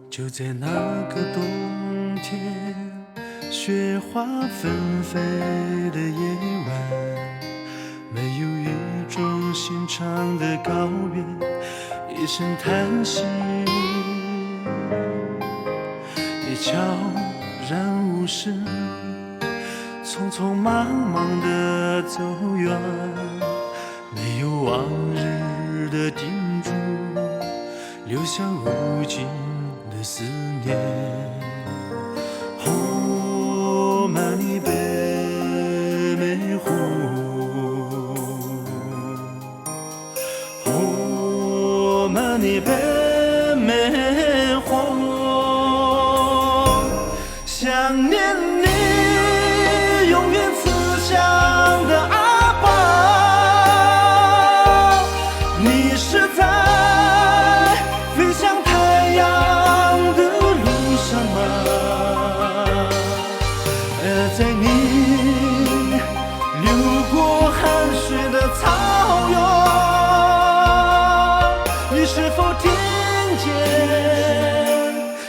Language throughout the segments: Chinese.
就在那个冬天，雪花纷飞的夜晚，没有一种心肠的告别，一声叹息，也悄然无声，匆匆忙忙地走远，没有往日的叮嘱，留下如今的思念。哦，曼尼贝美湖，哦，曼尼贝美湖，想念你，永远慈祥的阿爸，你是在飞向太阳的路上吗？在你流过汗水的草原，你是否听见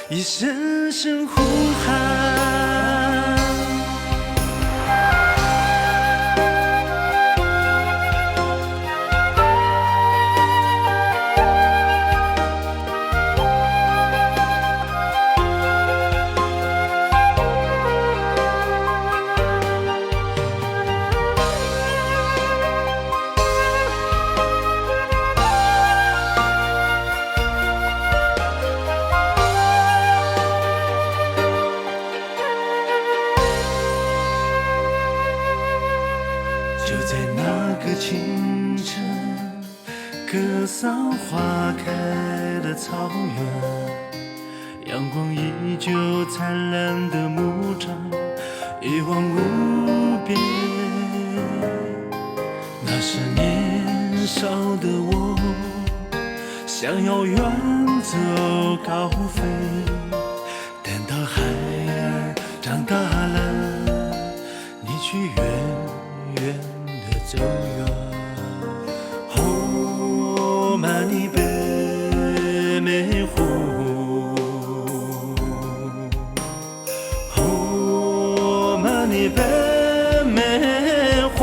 一声声呼喊？就在那个清晨，格桑花开的草原，阳光依旧灿烂的牧场，一望无边。那是年少的我，想要远走高飞，等到孩儿长大了，你去远远的走远。哦，曼尼贝美湖，哦，曼尼贝美湖，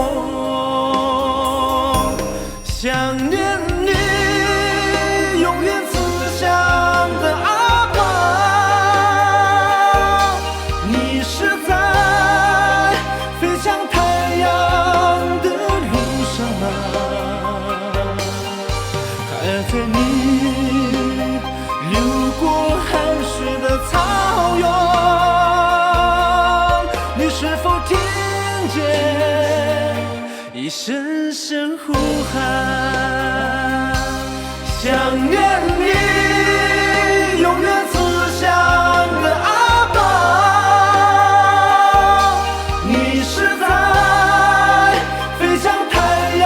想念你，永远慈祥的阿爸，你是在飞向太阳的路上吗？还在你流过汗水的草原，你是否听见一声声呼喊？想念你，永远慈祥的阿爸，你是在飞向太阳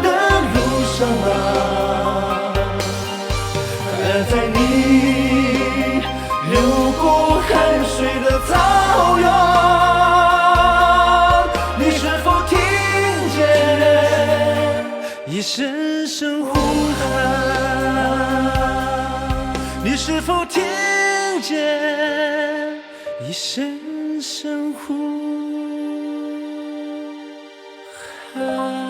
的路上吗？还在你流过汗水的草原，你是否听见一声声呼喊？你是否听见一声声呼喊？